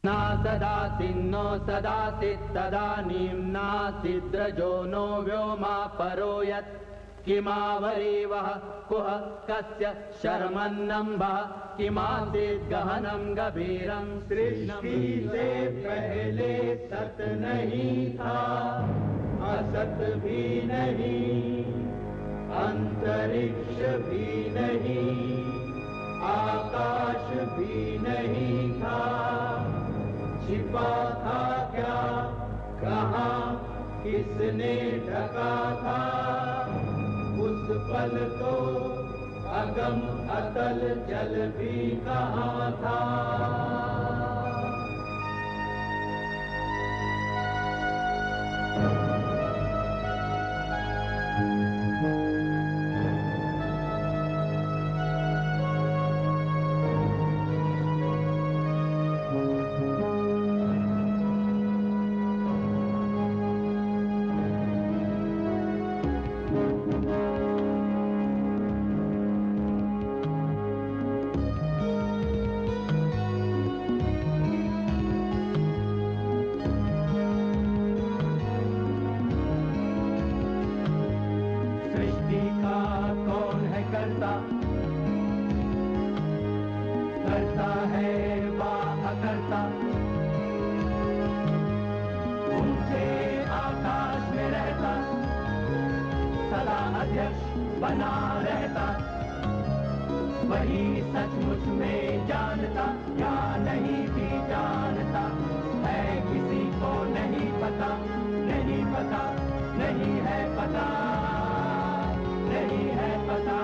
ना सदासिन्नो सदासित् तदानीं नासिद्रजो नो व्योमा परो यत् किमावरीवः कुह कस्य शर्मन्नम्भः किमासीत् गहनं गभीरं सृष्टि से पहले सत नहीं था, असत भी नहीं, अंतरिक्ष भी नहीं, आकाश भी नहीं था, छिपा था क्या, कहाँ, किसने ढका था, उस पल तो अगम अतल जल भी कहाँ था। करता है वाह करता, ऊंचे आकाश में रहता, सदा अध्यक्ष बना रहता, वही सचमुच में जानता या नहीं भी जानता है, किसी को नहीं पता, नहीं पता, नहीं है पता, नहीं है पता।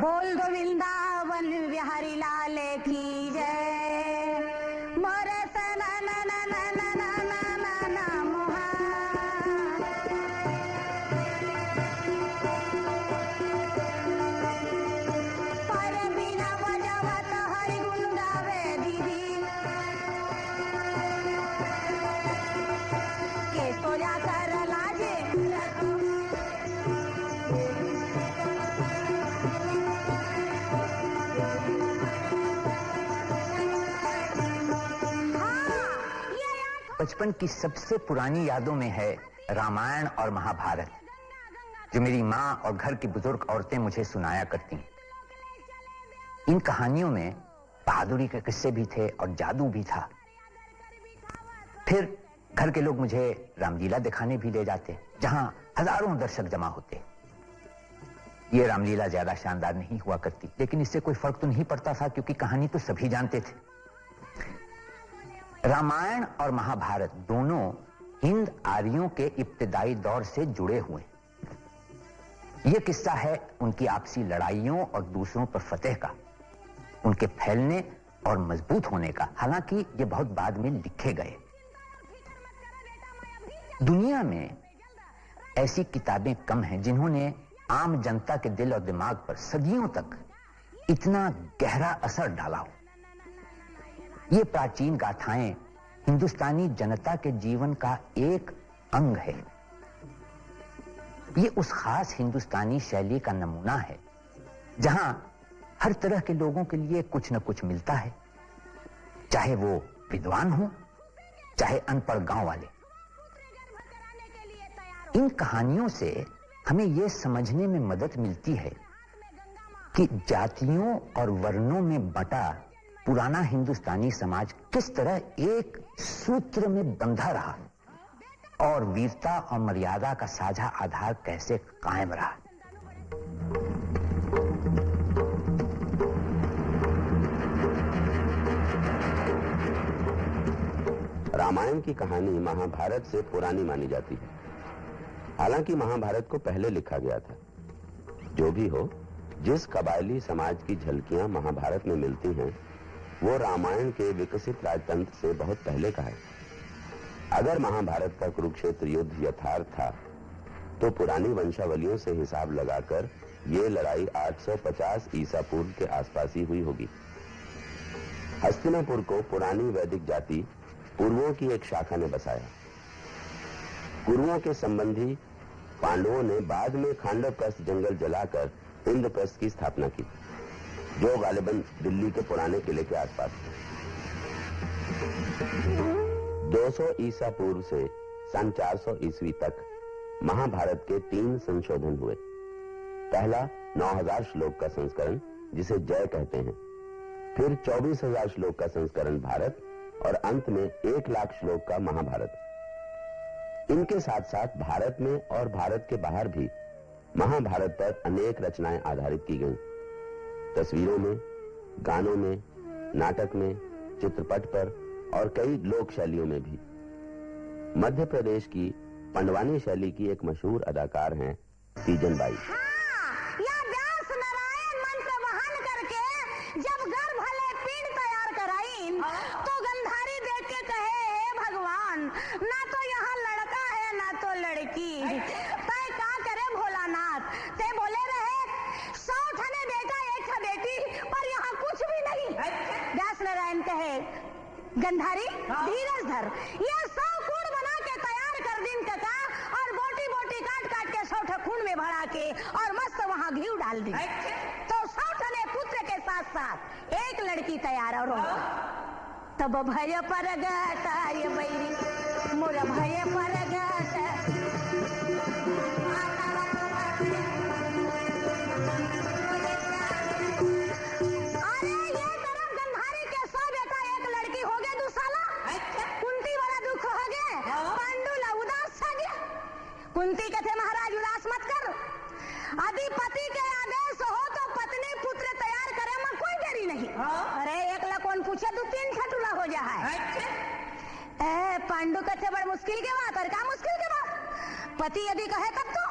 बोल गोविंदावन बिहारी लाल की जय। मोर सना ना ना ना ना ना ना ना ना मोहा, पर बिना बजावत हरि गुण गावे दीदी, के तो जाकर लाजे बचपन की सबसे पुरानी यादों में है रामायण और महाभारत, जो मेरी माँ और घर की बुजुर्ग औरतें मुझे सुनाया करती। इन कहानियों में बहादुरी के किस्से भी थे और जादू भी था। फिर घर के लोग मुझे रामलीला दिखाने भी ले जाते, जहां हजारों दर्शक जमा होते। ये रामलीला ज्यादा शानदार नहीं हुआ करती, लेकिन इससे कोई फर्क तो नहीं पड़ता था, क्योंकि कहानी तो सभी जानते थे। रामायण और महाभारत दोनों हिंद आर्यों के इब्तिदाई दौर से जुड़े हुए। यह किस्सा है उनकी आपसी लड़ाइयों और दूसरों पर फतेह का, उनके फैलने और मजबूत होने का। हालांकि ये बहुत बाद में लिखे गए। दुनिया में ऐसी किताबें कम हैं जिन्होंने आम जनता के दिल और दिमाग पर सदियों तक इतना गहरा असर डाला हो। ये प्राचीन गाथाएं हिंदुस्तानी जनता के जीवन का एक अंग है। ये उस खास हिंदुस्तानी शैली का नमूना है जहां हर तरह के लोगों के लिए कुछ न कुछ मिलता है, चाहे वो विद्वान हो, चाहे अनपढ़ गांव वाले। इन कहानियों से हमें यह समझने में मदद मिलती है कि जातियों और वर्णों में बंटा पुराना हिंदुस्तानी समाज किस तरह एक सूत्र में बंधा रहा और वीरता और मर्यादा का साझा आधार कैसे कायम रहा। रामायण की कहानी महाभारत से पुरानी मानी जाती है। हालांकि महाभारत को पहले लिखा गया था। जो भी हो, जिस कबायली समाज की झलकियां महाभारत में मिलती हैं, वो रामायण के विकसित राजतंत्र से बहुत पहले का है। अगर महाभारत का कुरुक्षेत्र युद्ध यथार्थ था, तो पुरानी वंशावलियों से हिसाब लगाकर ये लड़ाई 850 ईसा पूर्व के आसपास ही हुई होगी। हस्तिनापुर को पुरानी वैदिक जाति कुरुओं की एक शाखा ने बसाया। कुरुओं के संबंधी पांडवों ने बाद में खांडवप्रस्थ जंगल जलाकर इंद्रप्रस्थ की स्थापना की, जो गालिबन दिल्ली के पुराने किले के आसपास था। 200 ईसा पूर्व से सन 400 ईस्वी तक महाभारत के 3 संशोधन हुए। पहला 9000 श्लोक का संस्करण, जिसे जय कहते हैं, फिर 24,000 श्लोक का संस्करण भारत, और अंत में 1 लाख श्लोक का महाभारत। इनके साथ साथ भारत में और भारत के बाहर भी महाभारत पर अनेक रचनाएं आधारित की गईं। तस्वीरों में, गानों में, नाटक में, चित्रपट पर और कई लोक शैलियों में भी। मध्य प्रदेश की पंडवानी शैली की एक मशहूर अदाकार हैं तीजन बाई। या व्यास नारायण मंत्र वहन करके जब गर्भ भले पीड़ तैयार कराइन, तो गंधारी देख के कहे, हे भगवान, ना तो यहाँ लड़का है ना तो लड़की, तय का करे भोलानाथ। ते बोले रहे 100 ठने बेटा 1 ठा बेटी, पर यहाँ कुछ भी नहीं। व्यास नारायण कहे, गंधारी धीरज धर, ये 100 कूड़ बना के तैयार कर दिन कका, और बोटी बोटी काट काट के 100 ठा खून में भरा के और मस्त वहाँ घी डाल दी, तो 100 ठने पुत्र के साथ साथ 1 लड़की तैयार। और तब भय पर गता ये बैरी मोर भय पर गता। अरे ये तरफ गंधारी के 100 बेटा 1 लड़की हो गए, दूसरा कुंती वाला दुख हो गए, पांडु ला उदास छा गया। कुंती कहते महाराज उदास मत कर, यदि पति के आदेश हो तो पत्नी पुत्र तैयार करे में कोई देरी नहीं। अरे 1 ला कौन पूछे, 2-3 ठटुला हो जा है। पांडु कहते बड़ मुश्किल के बात, और क्या मुश्किल के बात, पति यदि कहे तब तो।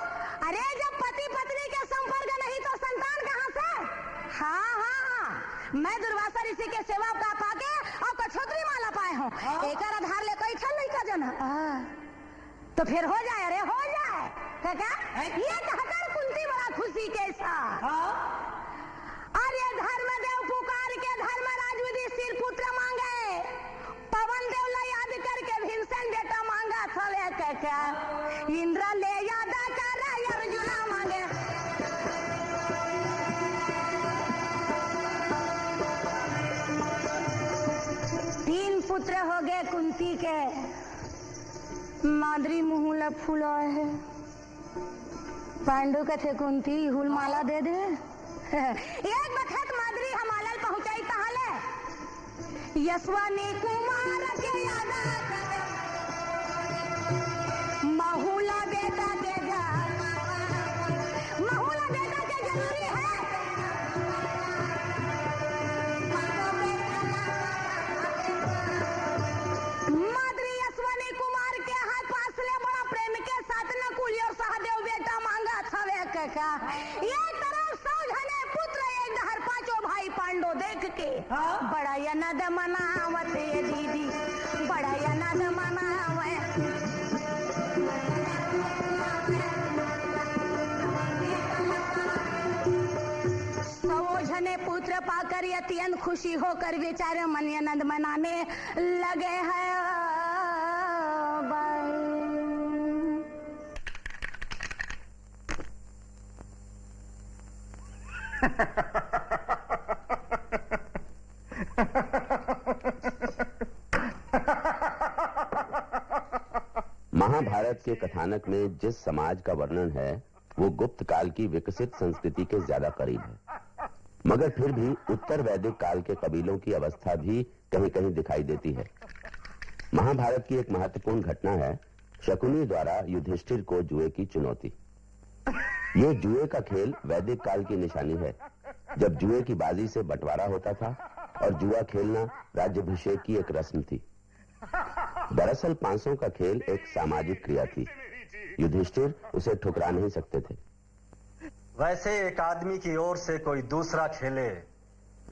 अरे जब पति पत्नी के संपर्क नहीं तो संतान कहाँ से? हाँ, मैं दुर्वासा ऋषि के सेवा का पाके और कछोत्री माला पाए हूँ, एक आधार ले कोई छल नहीं का जन, तो फिर हो जाए। अरे हो जाए काका, ये कहकर कुंती बड़ा खुशी के साथ। और ये धर्मदेव पुकार के धर्मराज युधिष्ठिर पुत्र मांगे, पवन देव ला याद करके भीमसेन बेटा मांगा था काका, इंद्र ले याद कर अर्जुना मांगे। तीन पुत्र हो गए कुंती के, माद्री मुँह फूला है। पांडु कथे कुंती हुल माला दे दे। एक बखत माद्री हमालल पहुंचाई तहाले, यशवनी कुमार के याद महुला बेटा के घर, महुला बेटा के जरूरी है। माद्री यशवनी कुमार के हाथ पास ले बड़ा प्रेम के साथ नकुल और सहदेव बेटा मांगा था वे काका। ये तरफ 100 जने पुत्र, 1 डहर 5 भाई पांडव देख के बड़ा यनद मनावत ये दीदी, बड़ा यनद मनावे। ने पुत्र पाकर अत्यंत खुशी होकर बेचारे मन आनंद मनाने लगे हैं। महाभारत के कथानक में जिस समाज का वर्णन है वो गुप्त काल की विकसित संस्कृति के ज्यादा करीब है, मगर फिर भी उत्तर वैदिक काल के कबीलों की अवस्था भी कहीं कहीं दिखाई देती है। महाभारत की एक महत्वपूर्ण घटना है शकुनी द्वारा युधिष्ठिर को जुए की चुनौती। ये जुए का खेल वैदिक काल की निशानी है, जब जुए की बाजी से बंटवारा होता था और जुआ खेलना राज्याभिषेक की एक रस्म थी। दरअसल पांसों का खेल एक सामाजिक क्रिया थी, युधिष्ठिर उसे ठुकरा नहीं सकते थे। वैसे एक आदमी की ओर से कोई दूसरा खेले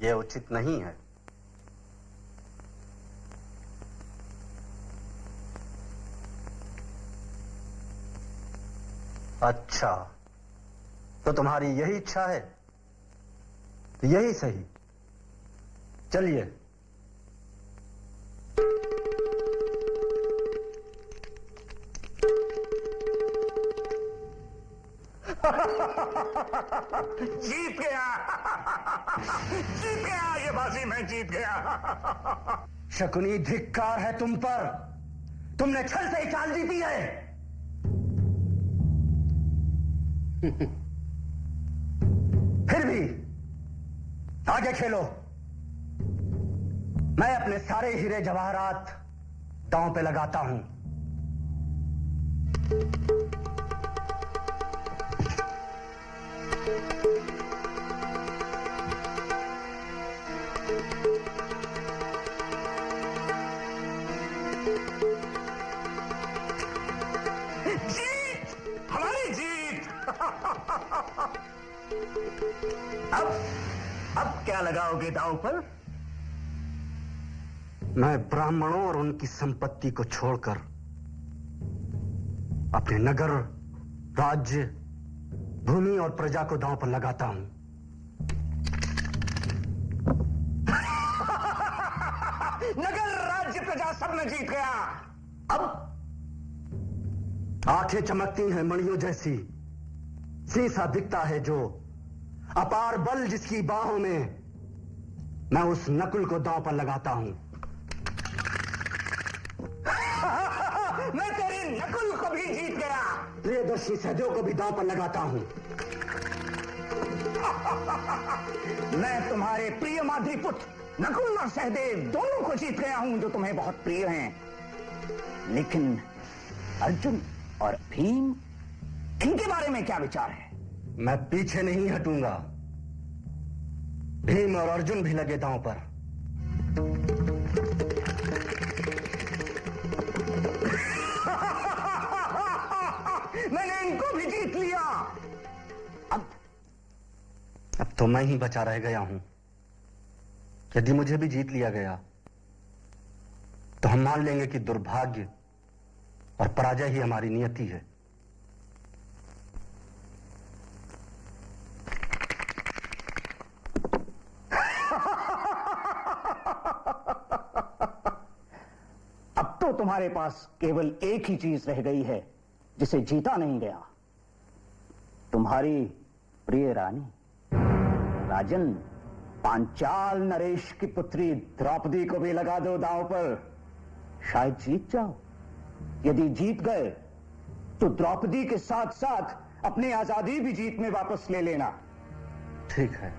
ये उचित नहीं है। अच्छा, तो तुम्हारी यही इच्छा है, तो यही सही। चलिए। जीत गया, जीत गया, ये बाजी मैं जीत गया। शकुनी, धिक्कार है तुम पर। तुमने छल से ही चाल जीती है। फिर भी आगे खेलो। मैं अपने सारे हीरे जवाहरात दांव पे लगाता हूं। जीत, हमारी जीत। अब क्या लगाओगे दांव पर? मैं ब्राह्मणों और उनकी संपत्ति को छोड़कर अपने नगर, राज्य, भूमि और प्रजा को दांव पर लगाता हूं। नगर, राज्य, प्रजा सब में जीत गया। अब आंखें चमकती हैं मणियों जैसी, शीशा दिखता है जो, अपार बल जिसकी बाहों में, मैं उस नकुल को दांव पर लगाता हूं। मैं तेरी नकुल को भी जीत गया। प्रियदर्शी सहदेव को भी दांव पर लगाता हूं। मैं तुम्हारे प्रिय माधुरी पुत्र नकुल और सहदेव दोनों को जीत गया हूं, जो तुम्हें बहुत प्रिय हैं। लेकिन अर्जुन और भीम, इनके बारे में क्या विचार है? मैं पीछे नहीं हटूंगा। भीम और अर्जुन भी लगे दांव पर। मैंने इनको भी जीत लिया। अब तो मैं ही बचा रह गया हूं। यदि मुझे भी जीत लिया गया तो हम मान लेंगे कि दुर्भाग्य और पराजय ही हमारी नियति है। अब तो तुम्हारे पास केवल एक ही चीज रह गई है जिसे जीता नहीं गया। तुम्हारी प्रिय रानी। राजन, पांचाल नरेश की पुत्री द्रौपदी को भी लगा दो दांव पर, शायद जीत जाओ। यदि जीत गए तो द्रौपदी के साथ साथ अपनी आजादी भी जीत में वापस ले लेना। ठीक है,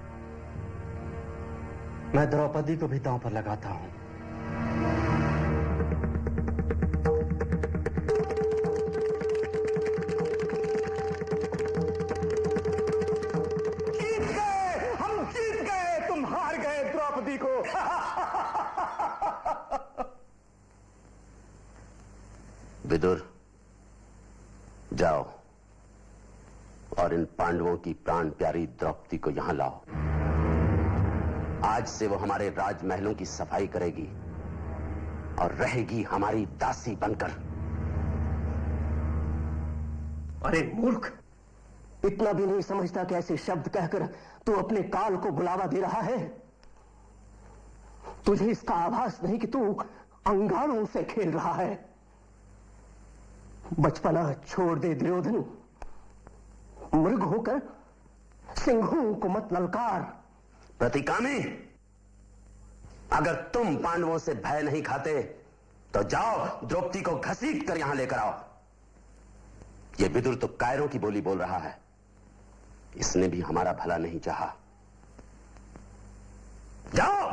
मैं द्रौपदी को भी दांव पर लगाता हूं। जीत गए, हम जीत गए, तुम हार गए द्रौपदी को। विदुर, जाओ और इन पांडवों की प्राण प्यारी द्रौपदी को यहां लाओ। आज से वो हमारे राजमहलों की सफाई करेगी और रहेगी हमारी दासी बनकर। अरे मूर्ख, इतना भी नहीं समझता कि ऐसे शब्द कहकर तू अपने काल को बुलावा दे रहा है। तुझे इसका आभास नहीं कि तू अंगारों से खेल रहा है। बचपना छोड़ दे दुर्योधन। मृग होकर सिंहों को मत ललकार। प्रतिकामी, अगर तुम पांडवों से भय नहीं खाते तो जाओ द्रौपदी को घसीट कर यहां लेकर आओ। यह विदुर तो कायरों की बोली बोल रहा है। इसने भी हमारा भला नहीं चाहा। जाओ।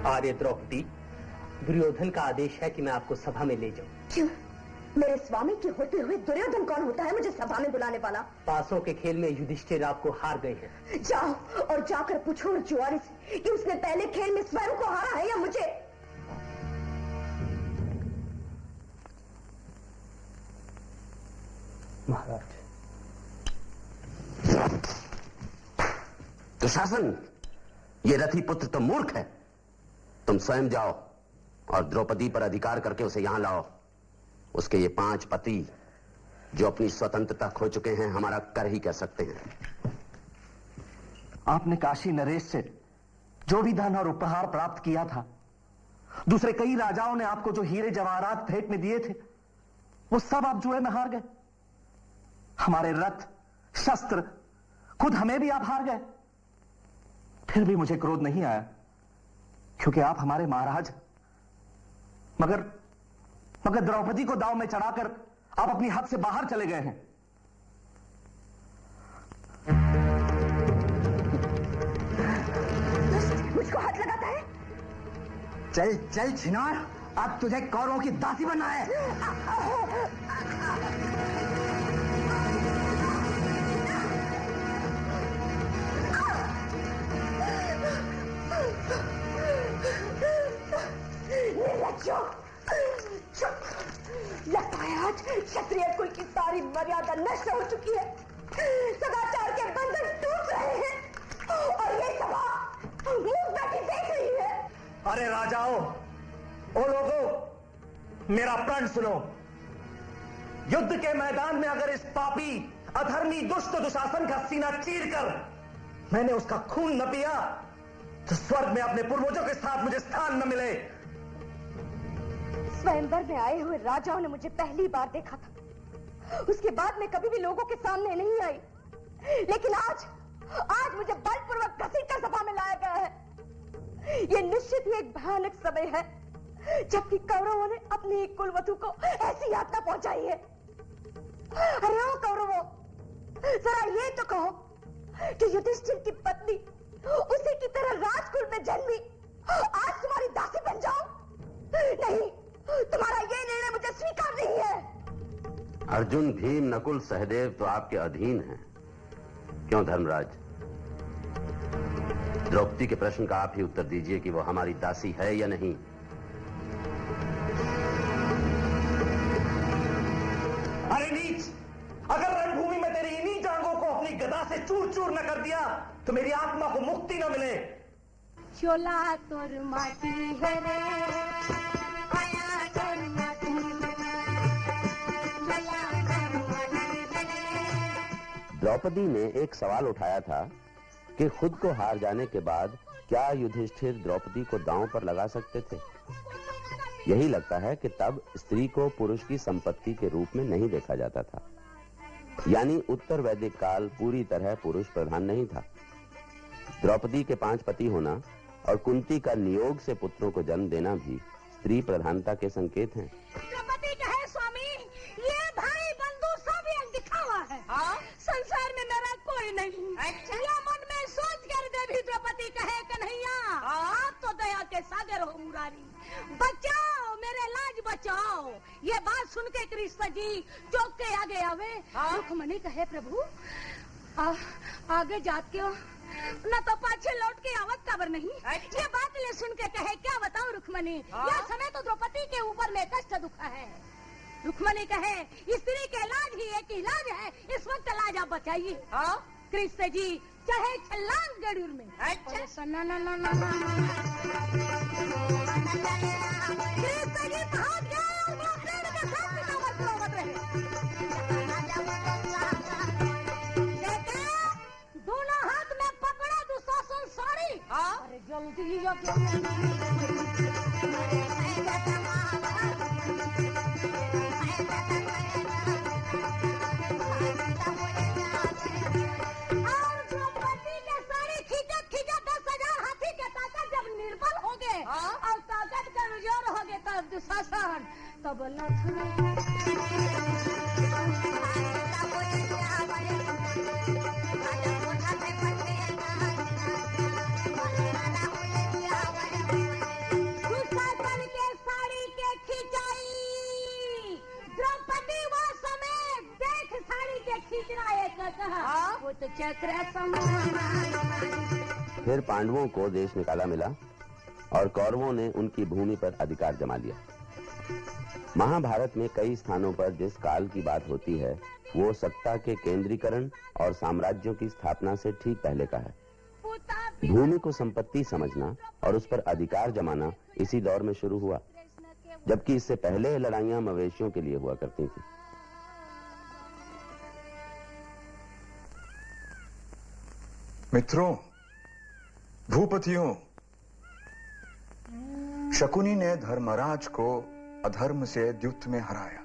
आर्य द्रौपदी, दुर्योधन का आदेश है कि मैं आपको सभा में ले जाऊं। क्यों? मेरे स्वामी के होते हुए दुर्योधन कौन होता है मुझे सभा में बुलाने वाला? पासों के खेल में युधिष्ठिर आपको हार गए हैं। जाओ और जाकर पूछो उस जुआरी से कि उसने पहले खेल में स्वयं को हारा है या मुझे। महाराज, दुशासन, ये रथी पुत्र तो मूर्ख है। तुम स्वयं जाओ और द्रौपदी पर अधिकार करके उसे यहां लाओ। उसके ये 5 पति जो अपनी स्वतंत्रता खो चुके हैं हमारा कर ही कह सकते हैं। आपने काशी नरेश से जो भी धन और उपहार प्राप्त किया था, दूसरे कई राजाओं ने आपको जो हीरे जवाहरात भेंट में दिए थे, वो सब आप जुए में हार गए। हमारे रथ, शस्त्र, खुद हमें भी आप हार गए। फिर भी मुझे क्रोध नहीं आया, क्योंकि आप हमारे महाराज। मगर द्रौपदी को दांव में चढ़ाकर आप अपनी हद से बाहर चले गए हैं। मुझको हाथ लगाता है। चल चल छिनार, अब तुझे कौरवों की दासी बनना है। निर्लज्जो! लगता है आज क्षत्रिय कुल की सारी मर्यादा नष्ट हो चुकी है। सदाचार के बंधन टूट रहे हैं और ये सभा मुंह बैठी देख रही है। अरे राजाओं, ओ लोगों, मेरा प्रण सुनो। युद्ध के मैदान में अगर इस पापी, अधर्मी, दुष्ट दुशासन का सीना चीरकर मैंने उसका खून न पिया, तो स्वर्ग में अपने पूर्वजों के साथ मुझे स्थान न मिले। स्वयंवर में आए हुए राजाओं ने मुझे पहली बार देखा था। उसके बाद मैं कभी भी लोगों के सामने नहीं आई, लेकिन आज मुझे बलपूर्वक घसीटकर सभा में लाया गया है। यह निश्चित ही एक भयानक समय है, जबकि कौरवों ने अपनी एक कुलवधू को ऐसी यातना पहुंचाई है। अरे ओ कौरवों, जरा ये तो कहो कि युधिष्ठिर की पत्नी उसी की तरह राजकुल में जन्मी आज तुम्हारी दासी बन जाऊं? नहीं, तुम्हारा ये निर्णय मुझे स्वीकार नहीं है। अर्जुन, भीम, नकुल, सहदेव तो आपके अधीन हैं। क्यों धर्मराज? द्रौपदी के प्रश्न का आप ही उत्तर दीजिए कि वो हमारी दासी है या नहीं। अरे नीच, अगर रणभूमि में तेरी इन्हीं जांघों को अपनी गदा से चूर चूर न कर दिया तो मेरी आत्मा को मुक्ति न मिले। चोला तोर माटी है रे, आया तोर माटी है। द्रौपदी ने एक सवाल उठाया था कि खुद को हार जाने के बाद क्या युधिष्ठिर द्रौपदी को दांव पर लगा सकते थे। यही लगता है कि तब स्त्री को पुरुष की संपत्ति के रूप में नहीं देखा जाता था, यानी उत्तर वैदिक काल पूरी तरह पुरुष प्रधान नहीं था। द्रौपदी के 5 पति होना और कुंती का नियोग से पुत्रों को जन्म देना भी स्त्री प्रधानता के संकेत हैं। द्रौपदी कहे स्वामी, ये भाई बंधु सब एक दिखावा है। संसार में मेरा कोई नहीं। या मन में सोच कर देवी द्रौपदी कहे कन्हैया, आप तो दया के सागर हो मुरारी, बचाओ मेरे लाज बचाओ। ये बात सुन के कृष्ण जी चौक के आगे आवे। रुक्मणी कहे प्रभु, आगे जात क्यों न तो पाछे लौट के आवत खबर नहीं। ये बात ले सुन के कहे क्या बताओ रुक्मणी, यह समय तो द्रौपदी के ऊपर में कष्ट दुखा है। रुक्मणी कहे स्त्री के लाज ही एक इलाज है, इस वक्त लाज आप बचाइए। कृष्ण जी चाहे छलांग गरुड़ में। कृष्ण जी भाग गए और वो पेड़ के साथ पितावत रहे। दोनों हाथ में पकड़ा दुशासन साड़ी। अरे जल्दी और द्रौपदी के साड़ी खींचत 10,000 हाथी के ताकत जब निर्बल हो गए और ताकत कमजोर हो गए तब दुशासन तब दुशासन के साड़ी के खिंचाई द्रौपदी वो समय देख साड़ी के खींचना एक कहा वो तो चक्र फिर पांडवों को देश निकाला मिला और कौरवों ने उनकी भूमि पर अधिकार जमा लिया। महाभारत में कई स्थानों पर जिस काल की बात होती है वो सत्ता के केंद्रीकरण और साम्राज्यों की स्थापना से ठीक पहले का है। भूमि को संपत्ति समझना और उस पर अधिकार जमाना इसी दौर में शुरू हुआ, जबकि इससे पहले लड़ाइयां मवेशियों के लिए हुआ करती थी। मित्रों, भूपतियों, शकुनी ने धर्मराज को अधर्म से द्युत में हराया।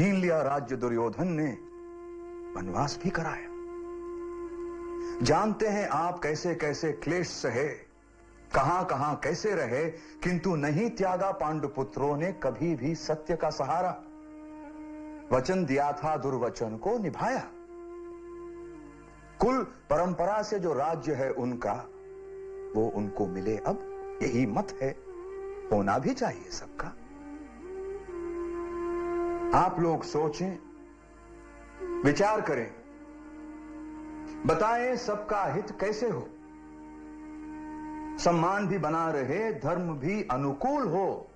छीन लिया राज्य दुर्योधन ने, वनवास भी कराया। जानते हैं आप कैसे कैसे क्लेश सहे, कहां कहां कैसे रहे, किंतु नहीं त्यागा पांडुपुत्रों ने कभी भी सत्य का सहारा। वचन दिया था, दुर्वचन को निभाया। कुल परंपरा से जो राज्य है उनका, वो उनको मिले अब, यही मत है, होना भी चाहिए सबका। आप लोग सोचें, विचार करें, बताएं सबका हित कैसे हो, सम्मान भी बना रहे, धर्म भी अनुकूल हो।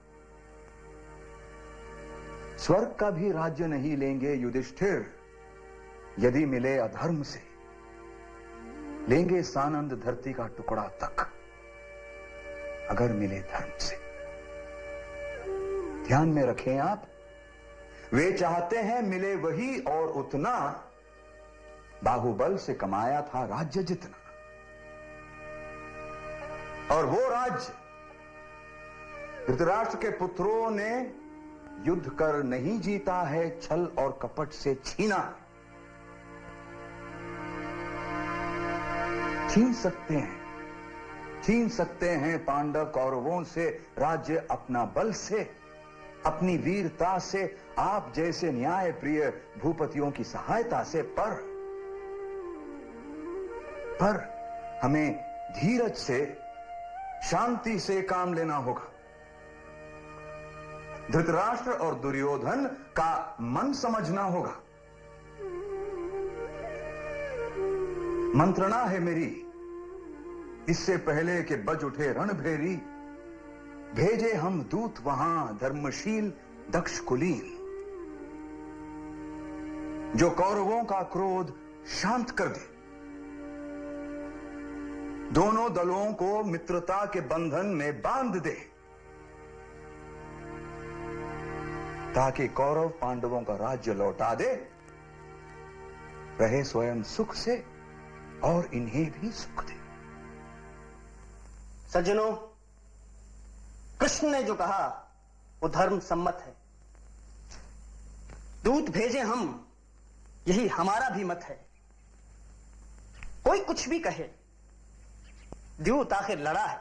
स्वर्ग का भी राज्य नहीं लेंगे युधिष्ठिर यदि मिले अधर्म से, लेंगे सानंद धरती का टुकड़ा तक अगर मिले धर्म से। ध्यान में रखें आप, वे चाहते हैं मिले वही और उतना, बाहुबल से कमाया था राज्य जितना। और वो राज्य धृतराष्ट्र के पुत्रों ने युद्ध कर नहीं जीता है, छल और कपट से छीना। छीन सकते हैं पांडव कौरवों से राज्य अपना बल से, अपनी वीरता से, आप जैसे न्याय प्रिय भूपतियों की सहायता से। पर हमें धीरज से, शांति से काम लेना होगा। धृतराष्ट्र और दुर्योधन का मन समझना होगा। मंत्रणा है मेरी, इससे पहले कि बज उठे रणभेरी, भेजे हम दूत वहां धर्मशील दक्ष कुलीन, जो कौरवों का क्रोध शांत कर दे, दोनों दलों को मित्रता के बंधन में बांध दे, ताकि कौरव पांडवों का राज्य लौटा दे, रहे स्वयं सुख से और इन्हें भी सुख दे। सज्जनों, कृष्ण ने जो कहा वो धर्म सम्मत है। दूत भेजे हम, यही हमारा भी मत है। कोई कुछ भी कहे, द्यूत आखिर लड़ा है।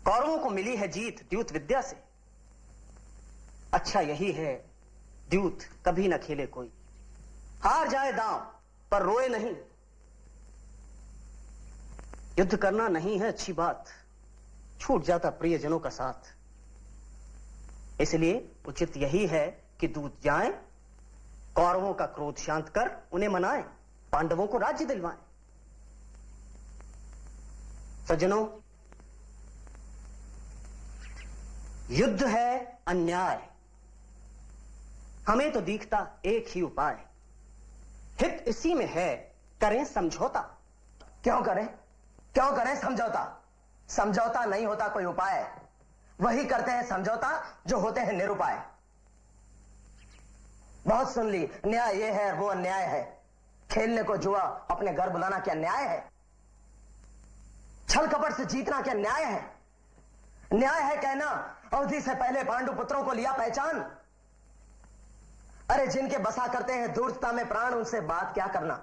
कौरवों को मिली है जीत द्यूत विद्या से। अच्छा यही है, द्यूत कभी न खेले कोई, हार जाए दांव पर रोए नहीं। युद्ध करना नहीं है अच्छी बात, छूट जाता प्रियजनों का साथ। इसलिए उचित यही है कि दूत जाएं, कौरवों का क्रोध शांत कर उन्हें मनाएं, पांडवों को राज्य दिलवाएं। सज्जनों, युद्ध है अन्याय, हमें तो दिखता एक ही उपाय। हित इसी में है, करें समझौता। क्यों करें समझौता? समझौता नहीं होता कोई उपाय, वही करते हैं समझौता जो होते हैं निरुपाय। बहुत सुन ली, न्याय ये है वो अन्याय है, खेलने को जुआ अपने घर बुलाना क्या न्याय है? छल कपट से जीतना क्या न्याय है? न्याय है कहना अवधि से पहले पांडु पुत्रों को लिया पहचान। अरे जिनके बसा करते हैं धूर्तता में प्राण, उनसे बात क्या करना।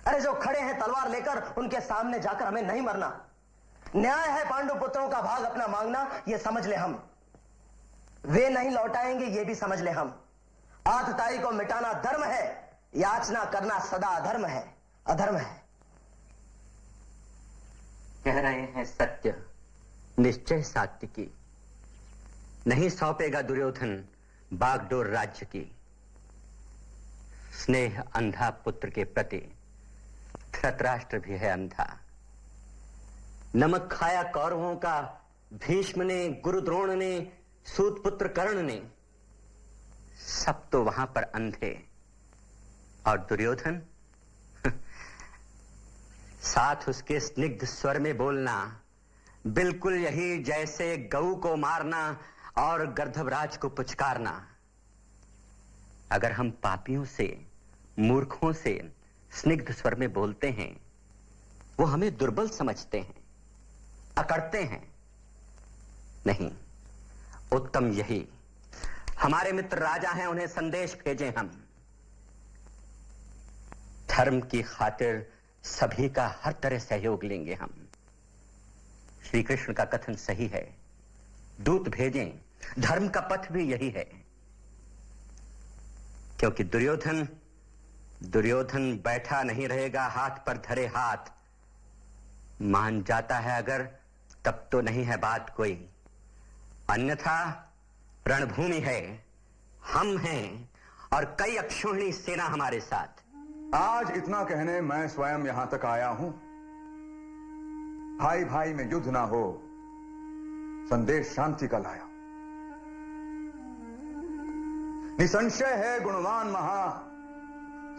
अरे जो खड़े हैं तलवार लेकर, उनके सामने जाकर हमें नहीं मरना। न्याय है पांडु पुत्रों का भाग अपना मांगना, ये समझ ले हम। वे नहीं लौटाएंगे ये भी समझ ले हम। आतताई को मिटाना धर्म है, याचना करना सदा अधर्म है, अधर्म है। कह रहे हैं सत्य निश्चय सात्विकी, नहीं सौंपेगा दुर्योधन बागडोर राज्य की। स्नेह अंधा पुत्र के प्रति धृतराष्ट्र भी है अंधा। नमक खाया कौरवों का भीष्म ने, गुरु द्रोण ने, सूत पुत्र कर्ण ने, सब तो वहां पर अंधे। और दुर्योधन साथ उसके स्निग्ध स्वर में बोलना, बिल्कुल यही जैसे गऊ को मारना और गर्दभराज को पुचकारना। अगर हम पापियों से, मूर्खों से स्निग्ध स्वर में बोलते हैं, वो हमें दुर्बल समझते हैं, अकड़ते हैं। नहीं, उत्तम यही हमारे मित्र राजा हैं, उन्हें संदेश भेजें हम। धर्म की खातिर सभी का हर तरह सहयोग लेंगे हम। श्री कृष्ण का कथन सही है, दूत भेजें, धर्म का पथ भी यही है। क्योंकि दुर्योधन बैठा नहीं रहेगा हाथ पर धरे हाथ। मान जाता है अगर तब तो नहीं है बात कोई, अन्यथा रणभूमि है, हम हैं और कई अक्षोहिणी सेना हमारे साथ। आज इतना कहने मैं स्वयं यहां तक आया हूं। भाई भाई में युद्ध ना हो, संदेश शांति का लाया। निसंशय है गुणवान महा,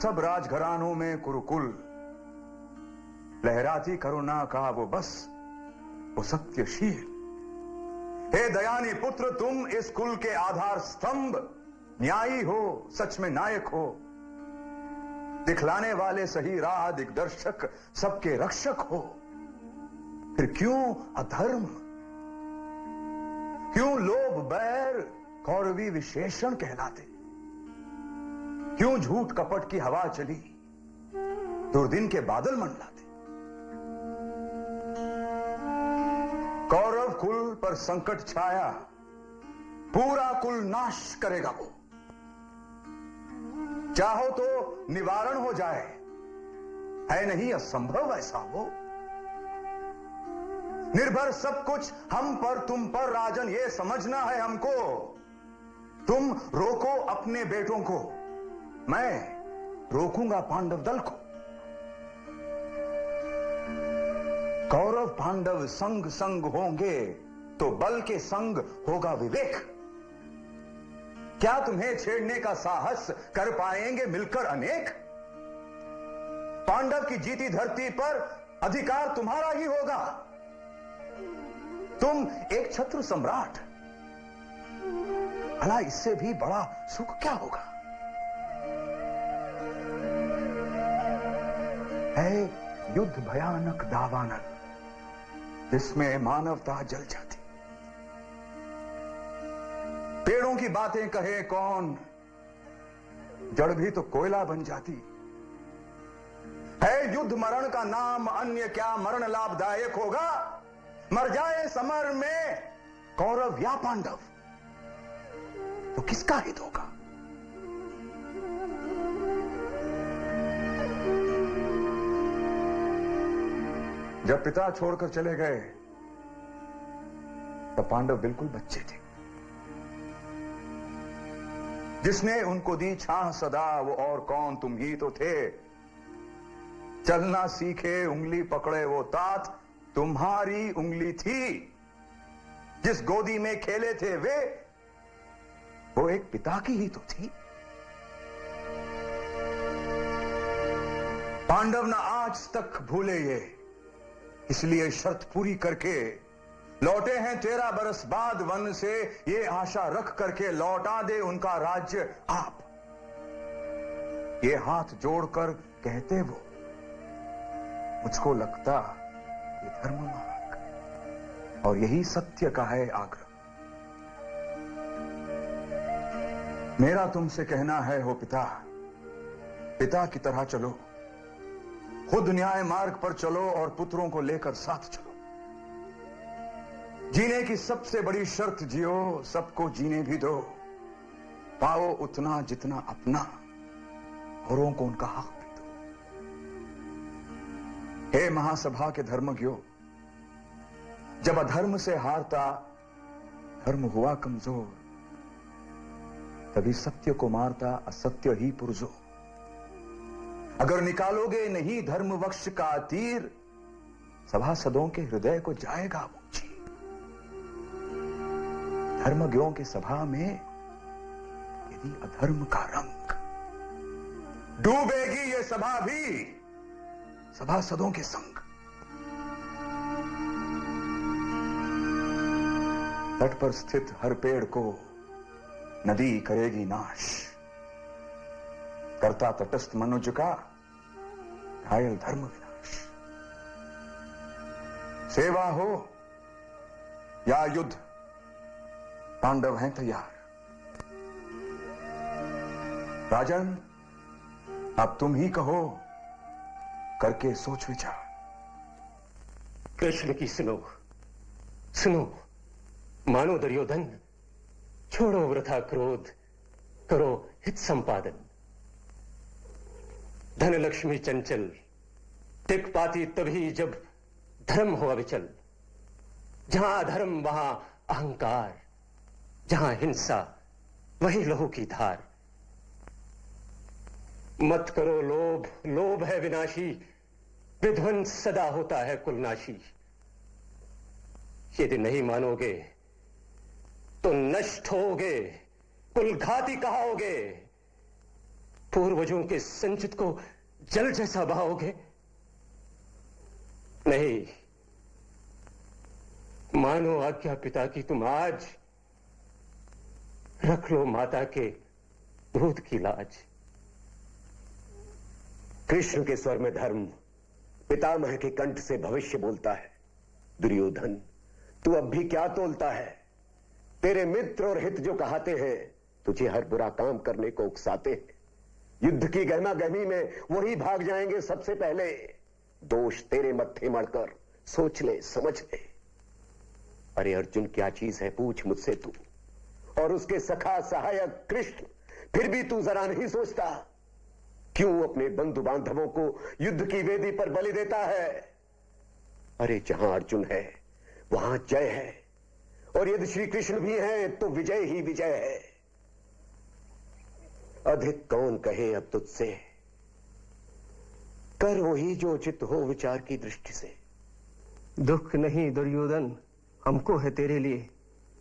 सब राजघरानों में कुरुकुल। लहराती करुणा का वो बस, वो सत्यशील। हे दयानी पुत्र, तुम इस कुल के आधार स्तंभ, न्यायी हो, सच में नायक हो, दिखलाने वाले सही राह, दिग्दर्शक, सबके रक्षक हो। फिर क्यों अधर्म, क्यों लोभ बैर कौरवी विशेषण कहलाते? क्यों झूठ कपट की हवा चली, दुर्दिन के बादल मंडलाते? कौरव कुल पर संकट छाया, पूरा कुल नाश करेगा वो। चाहो तो निवारण हो जाए, है नहीं असंभव ऐसा वो। निर्भर सब कुछ हम पर, तुम पर राजन, ये समझना है हमको। तुम रोको अपने बेटों को, मैं रोकूंगा पांडव दल को। कौरव पांडव संग संग होंगे तो बल के संग होगा विवेक। क्या तुम्हें छेड़ने का साहस कर पाएंगे मिलकर अनेक? पांडव की जीती धरती पर अधिकार तुम्हारा ही होगा। तुम एक छत्र सम्राट, भला इससे भी बड़ा सुख क्या होगा? है युद्ध भयानक दावानल, जिसमें मानवता जल जाती। पेड़ों की बातें कहे कौन, जड़ भी तो कोयला बन जाती। है युद्ध मरण का नाम, अन्य क्या मरण लाभदायक होगा? मर जाए समर में कौरव या पांडव, तो किसका हित होगा? जब पिता छोड़कर चले गए तब पांडव बिल्कुल बच्चे थे। जिसने उनको दी छाह सदा, वो और कौन, तुम ही तो थे। चलना सीखे उंगली पकड़े वो तात, तुम्हारी उंगली थी। जिस गोदी में खेले थे वे, वो एक पिता की ही तो थी। पांडव ना आज तक भूले ये, इसलिए शर्त पूरी करके लौटे हैं 13 बरस बाद वन से। ये आशा रख करके लौटा दे उनका राज्य आप। ये हाथ जोड़कर कहते वो, मुझको लगता ये धर्म मार्ग, और यही सत्य का है आग्रह। मेरा तुमसे कहना है हो पिता, पिता की तरह चलो, खुद न्याय मार्ग पर चलो और पुत्रों को लेकर साथ चलो। जीने की सबसे बड़ी शर्त जियो, सबको जीने भी दो। पाओ उतना जितना अपना, औरों को उनका हक भी दो। हे महासभा के धर्मज्ञों, जब अधर्म से हारता धर्म हुआ कमजोर, तभी सत्य को मारता असत्य ही पुरजोर। अगर निकालोगे नहीं धर्म वक्ष का तीर, सभासदों के हृदय को जाएगा ऊंची। धर्मज्ञों के सभा में यदि अधर्म का रंग, डूबेगी ये सभा भी सभासदों के संग। तट पर स्थित हर पेड़ को नदी करेगी नाश, करता तटस्थ मनुष्य का घायल धर्म विनाश। सेवा हो या युद्ध, पांडव हैं तैयार। राजन, अब तुम ही कहो, करके सोच विचार। कृष्ण की सुनो, सुनो, मानो दुर्योधन, छोड़ो वृथा क्रोध, करो हित संपादन। धन लक्ष्मी चंचल टिक पाती तभी जब धर्म हो अविचल। जहां अधर्म वहां अहंकार, जहां हिंसा वही लहू की धार। मत करो लोभ, लोभ है विनाशी, विध्वंस सदा होता है कुलनाशी। यदि नहीं मानोगे तो नष्ट होगे, कुलघाती कहाओगे। पूर्वजों के संचित को जल जैसा बहाओगे। नहीं, मानो आज्ञा पिता की तुम आज, रख लो माता के दूध की लाज। कृष्ण के स्वर में धर्म पितामह के कंठ से भविष्य बोलता है। दुर्योधन, तू अब भी क्या तोलता है? तेरे मित्र और हित जो कहाते हैं, तुझे हर बुरा काम करने को उकसाते हैं। युद्ध की गहमा गहमी में वही भाग जाएंगे सबसे पहले। दोष तेरे मत्थे मढ़कर सोच ले, समझ ले। अरे अर्जुन, क्या चीज है पूछ मुझसे तू, और उसके सखा सहायक कृष्ण, फिर भी तू जरा नहीं सोचता? क्यों अपने बंधु बांधवों को युद्ध की वेदी पर बलि देता है? अरे जहां अर्जुन है वहां जय है, और यदि श्री कृष्ण भी है तो विजय ही विजय है। अधिक कौन कहे अब तुझसे, कर वही जो उचित हो विचार की दृष्टि से। दुख नहीं दुर्योधन हमको है तेरे लिए,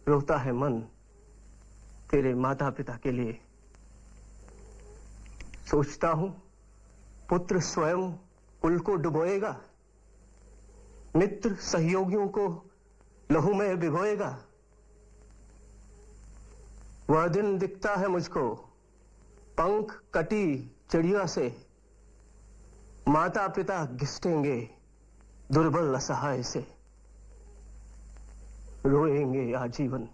रोता है मन तेरे माता पिता के लिए। सोचता हूं पुत्र स्वयं कुल को डुबोएगा, मित्र सहयोगियों को लहू में भिगोएगा। वह दिन दिखता है मुझको, पंख कटी चिड़िया से, माता पिता घिसटेंगे दुर्बल असहाय से। रोएंगे आजीवन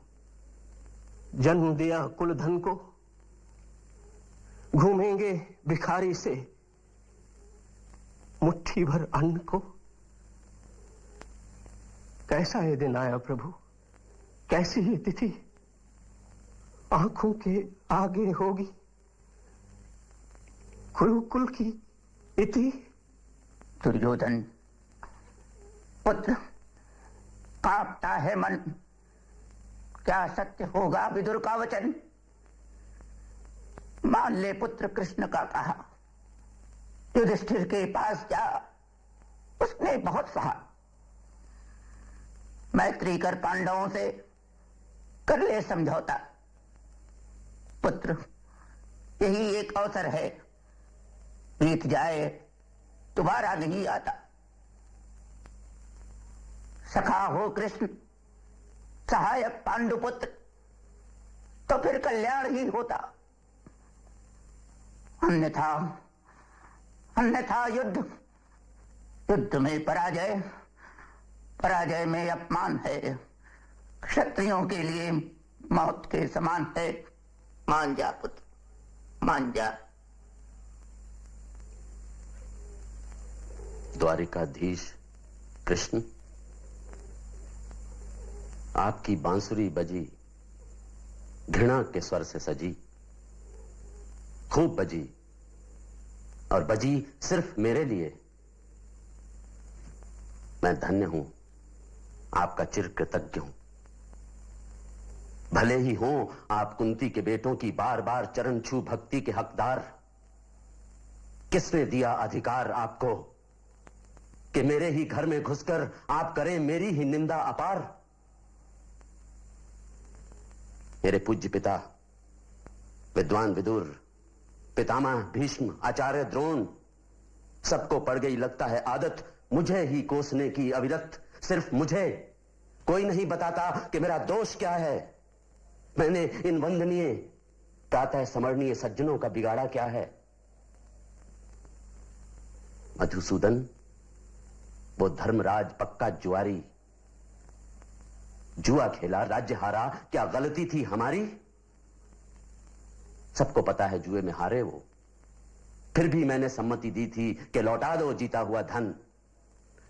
जन्म दिया कुल धन को, घूमेंगे भिखारी से मुट्ठी भर अन्न को। कैसा ये दिन आया प्रभु, कैसी ये तिथि आंखों के आगे होगी, गुरुकुल की इति। दुर्योधन पुत्र, कांपता है मन, क्या सत्य होगा विदुर का वचन? मान ले पुत्र कृष्ण का कहा, युधिष्ठिर के पास जा, उसने बहुत सहा। मैत्री कर पांडवों से, कर ले समझौता। पुत्र, यही एक अवसर है, बीत जाए दोबारा नहीं आता। सखा हो कृष्ण, सहायक पांडुपुत्र, तो फिर कल्याण ही होता। अन्यथा अन्यथा युद्ध, युद्ध में पराजय, पराजय में अपमान है। क्षत्रियों के लिए मौत के समान है। मान जा पुत्र, मान जा। द्वारिकाधीश कृष्ण, आपकी बांसुरी बजी, घृणा के स्वर से सजी, खूब बजी, और बजी सिर्फ मेरे लिए। मैं धन्य हूं, आपका चिर कृतज्ञ हूं। भले ही हों आप कुंती के बेटों की बार बार चरण छू भक्ति के हकदार। किसने दिया अधिकार आपको कि मेरे ही घर में घुसकर आप करें मेरी ही निंदा अपार? मेरे पूज्य पिता विद्वान विदुर, पितामह भीष्म, आचार्य द्रोण, सबको पड़ गई लगता है आदत मुझे ही कोसने की अविरत। सिर्फ मुझे, कोई नहीं बताता कि मेरा दोष क्या है। मैंने इन वंदनीय प्रातः स्मरणीय सज्जनों का बिगाड़ा क्या है? मधुसूदन, वो धर्मराज पक्का जुआरी, जुआ खेला, राज्य हारा, क्या गलती थी हमारी? सबको पता है जुए में हारे वो, फिर भी मैंने सम्मति दी थी कि लौटा दो जीता हुआ धन।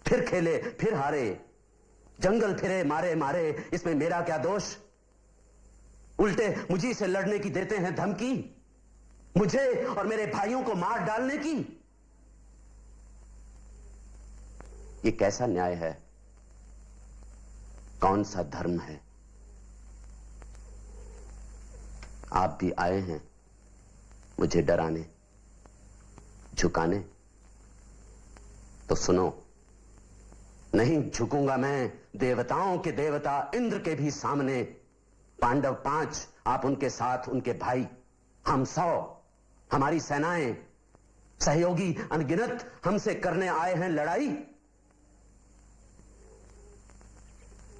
फिर खेले, फिर हारे, जंगल फिरे, मारे मारे, इसमें मेरा क्या दोष? उल्टे मुझी से लड़ने की देते हैं धमकी, मुझे और मेरे भाइयों को मार डालने की। ये कैसा न्याय है? कौन सा धर्म है? आप भी आए हैं मुझे डराने, झुकाने, तो सुनो, नहीं झुकूंगा मैं देवताओं के देवता इंद्र के भी सामने। पांडव 5, आप उनके साथ, उनके भाई, हम 100, हमारी सेनाएं, सहयोगी अनगिनत हमसे करने आए हैं लड़ाई।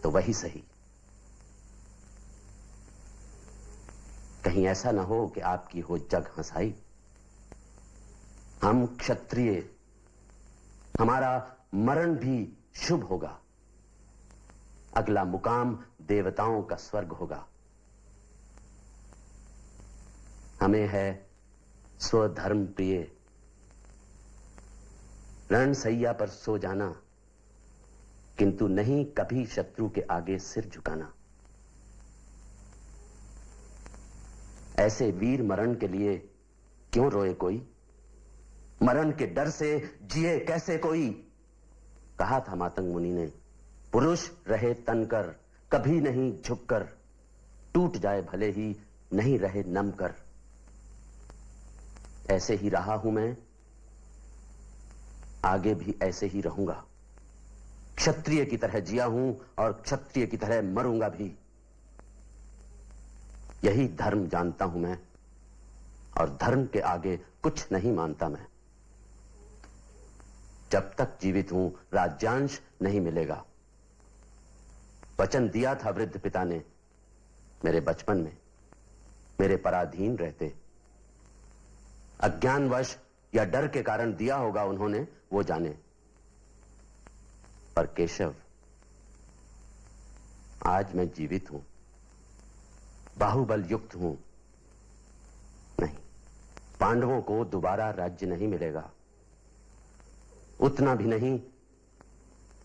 तो वही सही, कहीं ऐसा ना हो कि आपकी हो जग हंसाई। हम क्षत्रिय, हमारा मरण भी शुभ होगा, अगला मुकाम देवताओं का स्वर्ग होगा। हमें है स्वधर्म प्रिय, रणसैया पर सो जाना, किंतु नहीं कभी शत्रु के आगे सिर झुकाना। ऐसे वीर मरण के लिए क्यों रोए कोई? मरण के डर से जिए कैसे कोई? कहा था मातंग मुनि ने, पुरुष रहे तनकर, कभी नहीं झुककर, टूट जाए भले ही नहीं रहे नम कर। ऐसे ही रहा हूं मैं, आगे भी ऐसे ही रहूंगा। क्षत्रिय की तरह जिया हूं और क्षत्रिय की तरह मरूंगा भी। यही धर्म जानता हूं मैं, और धर्म के आगे कुछ नहीं मानता मैं। जब तक जीवित हूं राज्यांश नहीं मिलेगा। वचन दिया था वृद्ध पिता ने मेरे बचपन में, मेरे पराधीन रहते। अज्ञानवश या डर के कारण दिया होगा उन्होंने, वो जाने। पर केशव, आज मैं जीवित हूं, बाहुबल युक्त हूं। नहीं, पांडवों को दोबारा राज्य नहीं मिलेगा, उतना भी नहीं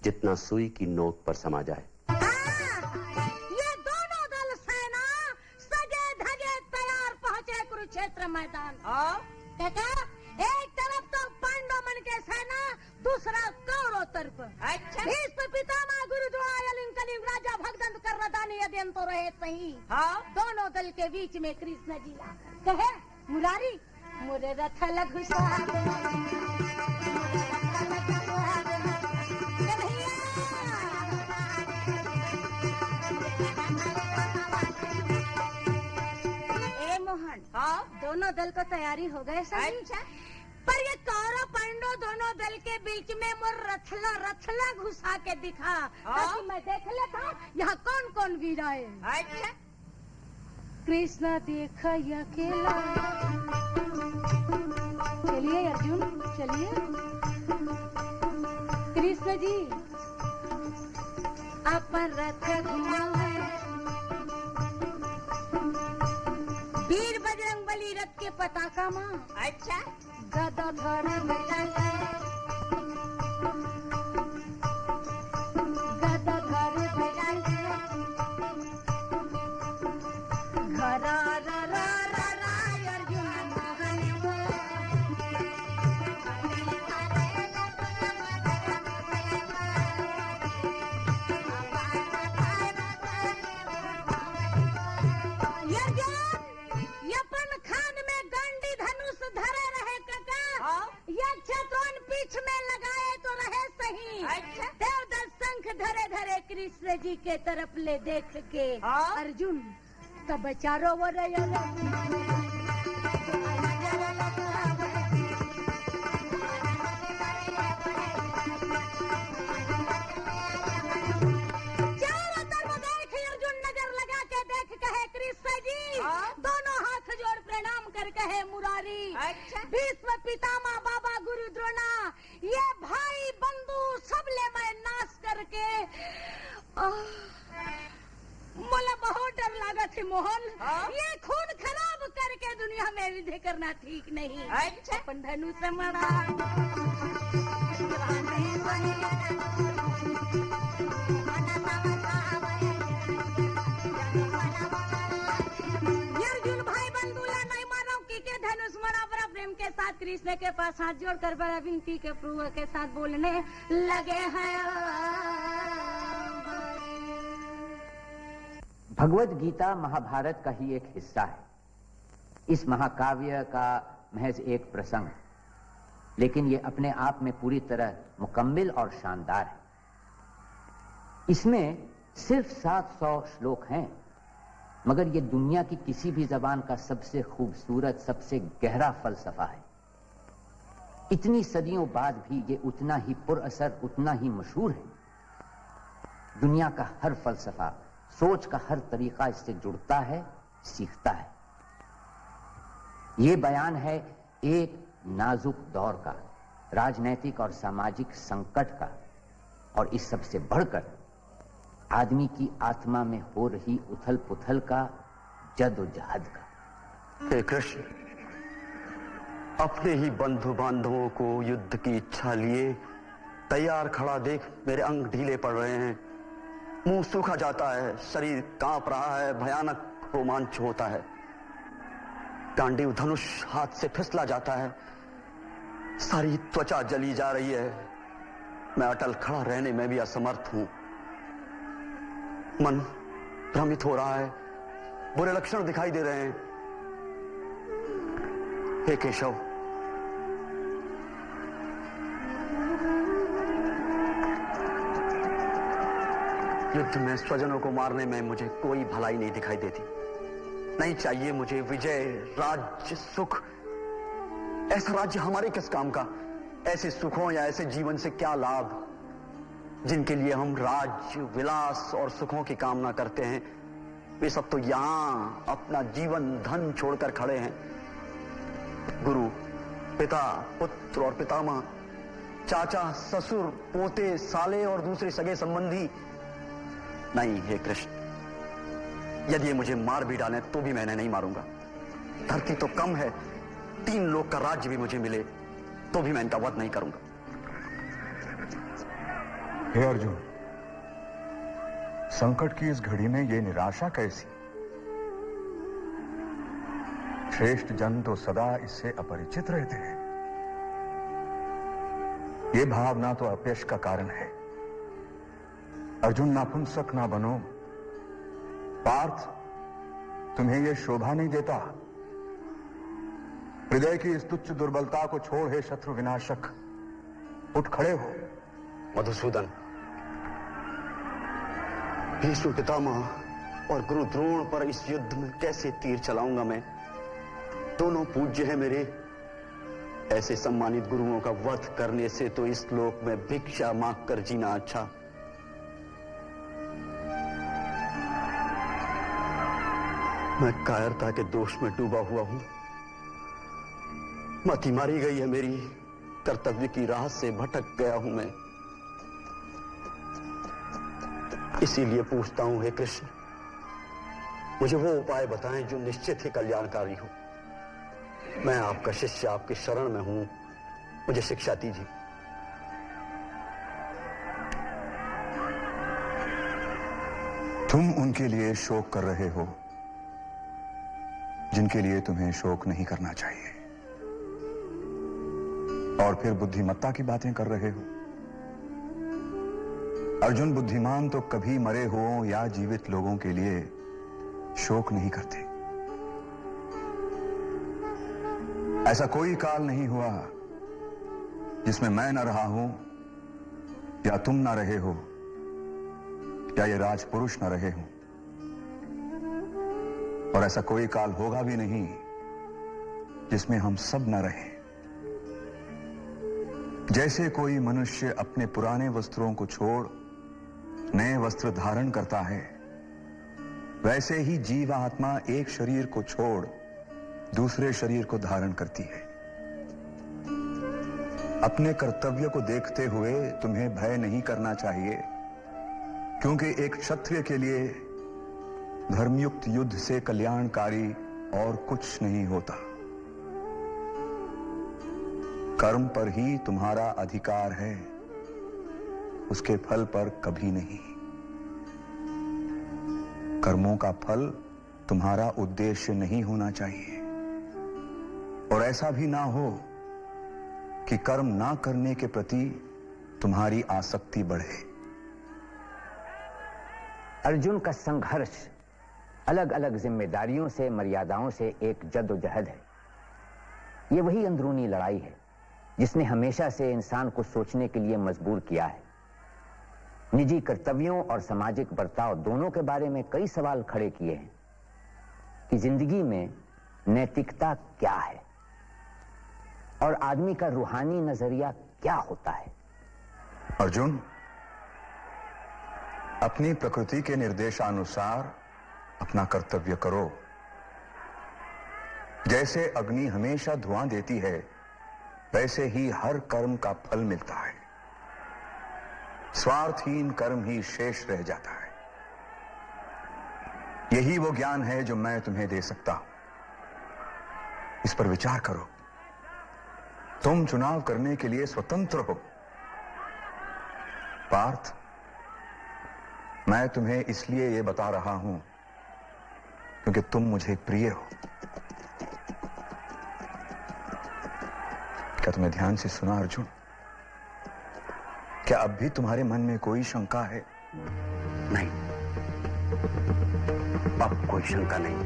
जितना सुई की नोक पर समा जाए। ये दोनों दल सेना सजे धजे तैयार पहुंचे कुरुक्षेत्र मैदान। काका, एक तरफ तो पांडव मन के सेना, दूसरा कौरव तरफ। अच्छा, भीष्म पितामह गुरु द्रोणाचार्य कलिंग राजा भगदंत कर्णदानी यदि तो रहे सही। दोनों दल के बीच में कृष्ण जी कहे, मुरारी मुरे रथ लघु मोहन। दोनों दल को तैयारी हो गए सही। अच्छा, पर ये कौरव पांडव दोनों दल के बीच में मोर रथला घुसा के दिखा, ताकि मैं देख लेता यहाँ कौन कौन वीर आए। अच्छा, कृष्णा देखा अकेला। चलिए अर्जुन, चलिए। कृष्ण जी अपन रथ घुमाओ। वीर बजरंगबली रथ के पताका मां। अच्छा, गदा धड़ कृष्ण जी के तरफ ले देख के अर्जुन तब चारों वो कहे मुरारी। अच्छा, भीष्म पितामह बाबा गुरु द्रोणा, ये भाई बंधु सब ले मैं नाश करके मुझे बहुत डर लगा थी मोहन। ये खून खराब करके दुनिया में विधि करना ठीक नहीं। अच्छा अपन धनुष मड़ा अर्जुन भाई बंधुला नहीं मानो की के धनुष मड़ा बड़ा प्रेम के साथ कृष्ण के पास हाथ जोड़कर बड़ा विनती के प्रभु के साथ बोलने लगे हैं। भगवत गीता महाभारत का ही एक हिस्सा है, इस महाकाव्य का महज एक प्रसंग, लेकिन ये अपने आप में पूरी तरह मुकम्मिल और शानदार है। इसमें सिर्फ 700 श्लोक हैं, मगर ये दुनिया की किसी भी जबान का सबसे खूबसूरत, सबसे गहरा फलसफा है। इतनी सदियों बाद भी ये उतना ही पुरअसर, उतना ही मशहूर है। दुनिया का हर फलसफा, सोच का हर तरीका इससे जुड़ता है, सीखता है। ये बयान है एक नाजुक दौर का, राजनैतिक और सामाजिक संकट का, और इस सबसे बढ़कर आदमी की आत्मा में हो रही उथल पुथल का, जदोजहद का। हे कृष्ण, अपने ही बंधु बांधवों को युद्ध की इच्छा लिए तैयार खड़ा देख मेरे अंग ढीले पड़ रहे हैं, मुंह सूखा जाता है, शरीर कांप रहा है, भयानक रोमांच होता है, गांडीव धनुष हाथ से फिसला जाता है, सारी त्वचा जली जा रही है, मैं अटल खड़ा रहने में भी असमर्थ हूं, मन भ्रमित हो रहा है, बुरे लक्षण दिखाई दे रहे हैं। हे केशव, युद्ध में स्वजनों को मारने में मुझे कोई भलाई नहीं दिखाई देती। नहीं चाहिए मुझे विजय, राज्य, सुख। ऐसा राज्य हमारे किस काम का? ऐसे सुखों या ऐसे जीवन से क्या लाभ जिनके लिए हम राज्य, विलास और सुखों की कामना करते हैं? वे सब तो यहां अपना जीवन, धन छोड़कर खड़े हैं। गुरु, पिता, पुत्र और पितामह, चाचा, ससुर, पोते, साले और दूसरे सगे संबंधी। नहीं हे कृष्ण, यदि ये मुझे मार भी डालें तो भी मैं नहीं मारूंगा। धरती तो कम है, 3 लोक का राज्य भी मुझे मिले तो भी मैं इनका वध नहीं करूंगा। हे अर्जुन, संकट की इस घड़ी में ये निराशा कैसी? श्रेष्ठ जन तो सदा इससे अपरिचित रहते हैं। ये भावना तो अपयश का कारण है। अर्जुन, नापुंसक ना बनो। पार्थ, तुम्हें यह शोभा नहीं देता। हृदय की इस तुच्छ दुर्बलता को छोड़, हे शत्रु विनाशक, उठ खड़े हो। मधुसूदन, भीष्म पितामह और गुरु द्रोण पर इस युद्ध में कैसे तीर चलाऊंगा मैं? दोनों पूज्य हैं मेरे। ऐसे सम्मानित गुरुओं का वध करने से तो इस लोक में भिक्षा मांग कर जीना अच्छा। मैं कायरता के दोष में डूबा हुआ हूं, मति मारी गई है मेरी, कर्तव्य की राह से भटक गया हूं मैं। इसीलिए पूछता हूं हे कृष्ण, मुझे वो उपाय बताएं जो निश्चित ही कल्याणकारी हो। मैं आपका शिष्य, आपकी शरण में हूं, मुझे शिक्षा दीजिए। तुम उनके लिए शोक कर रहे हो जिनके लिए तुम्हें शोक नहीं करना चाहिए, और फिर बुद्धिमत्ता की बातें कर रहे हो। अर्जुन, बुद्धिमान तो कभी मरे हुओं या जीवित लोगों के लिए शोक नहीं करते। ऐसा कोई काल नहीं हुआ जिसमें मैं न रहा हूं, या तुम न रहे हो, या ये राजपुरुष न रहे हो, और ऐसा कोई काल होगा भी नहीं जिसमें हम सब न रहें। जैसे कोई मनुष्य अपने पुराने वस्त्रों को छोड़ नए वस्त्र धारण करता है, वैसे ही जीवात्मा एक शरीर को छोड़ दूसरे शरीर को धारण करती है। अपने कर्तव्य को देखते हुए तुम्हें भय नहीं करना चाहिए, क्योंकि एक क्षत्रिय के लिए धर्मयुक्त युद्ध से कल्याणकारी और कुछ नहीं होता। कर्म पर ही तुम्हारा अधिकार है, उसके फल पर कभी नहीं। कर्मों का फल तुम्हारा उद्देश्य नहीं होना चाहिए, और ऐसा भी ना हो कि कर्म ना करने के प्रति तुम्हारी आसक्ति बढ़े। अर्जुन का संघर्ष अलग अलग जिम्मेदारियों से, मर्यादाओं से एक जद्दोजहद है। ये वही अंदरूनी लड़ाई है जिसने हमेशा से इंसान को सोचने के लिए मजबूर किया है। निजी कर्तव्यों और सामाजिक बर्ताव दोनों के बारे में कई सवाल खड़े किए हैं कि जिंदगी में नैतिकता क्या है और आदमी का रूहानी नजरिया क्या होता है। अर्जुन, अपनी प्रकृति के निर्देशानुसार अपना कर्तव्य करो। जैसे अग्नि हमेशा धुआं देती है, वैसे ही हर कर्म का फल मिलता है। स्वार्थहीन कर्म ही शेष रह जाता है। यही वो ज्ञान है जो मैं तुम्हें दे सकता हूं। इस पर विचार करो। तुम चुनाव करने के लिए स्वतंत्र हो। पार्थ, मैं तुम्हें इसलिए ये बता रहा हूं क्योंकि तुम मुझे प्रिय हो। क्या तुमने ध्यान से सुना अर्जुन? क्या अब भी तुम्हारे मन में कोई शंका है? नहीं, अब कोई शंका नहीं।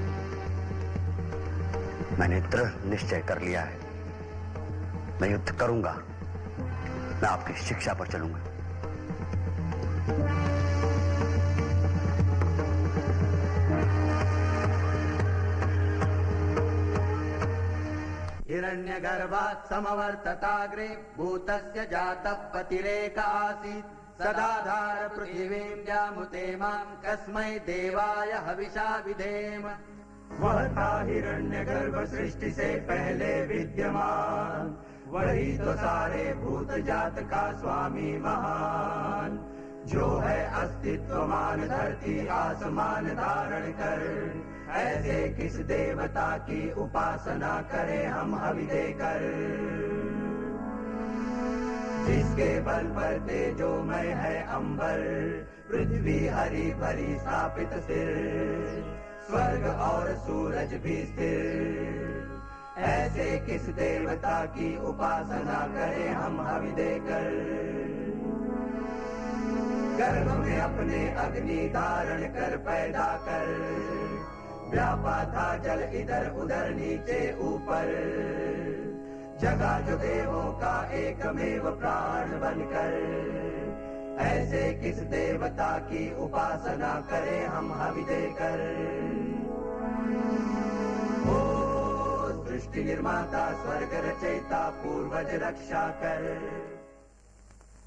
मैंने दृढ़ निश्चय कर लिया है। मैं युद्ध करूंगा, मैं आपकी शिक्षा पर चलूंगा। हिरण्यगर्भात् समवर्तताग्रे भूतस्य जातः पतिरेक आसीत् सदाधार पृथिवीं व्यामुते मां कस्मै देवाय हविषा विधेम। वह था हिरण्यगर्भ सृष्टि से पहले विद्यमान, वही तो सारे भूत जात का स्वामी महान, जो है अस्तित्वमान धरती आसमान धारण कर। ऐसे किस देवता की उपासना करें हम हवि देकर, जिसके बल पर तेजोमय है अंबर, पृथ्वी हरी भरी स्थापित सिर, स्वर्ग और सूरज भी स्थिर। ऐसे किस देवता की उपासना करें हम हवि देकर, गर्भ में अपने अग्नि धारण कर पैदा कर, व्यापा था जल इधर उधर नीचे ऊपर, जगा जो देवों का एकमेव प्राण बनकर। ऐसे किस देवता की उपासना करें हम हवि देकर। ओ सृष्टि निर्माता स्वर्ग रचयिता पूर्वज रक्षा कर,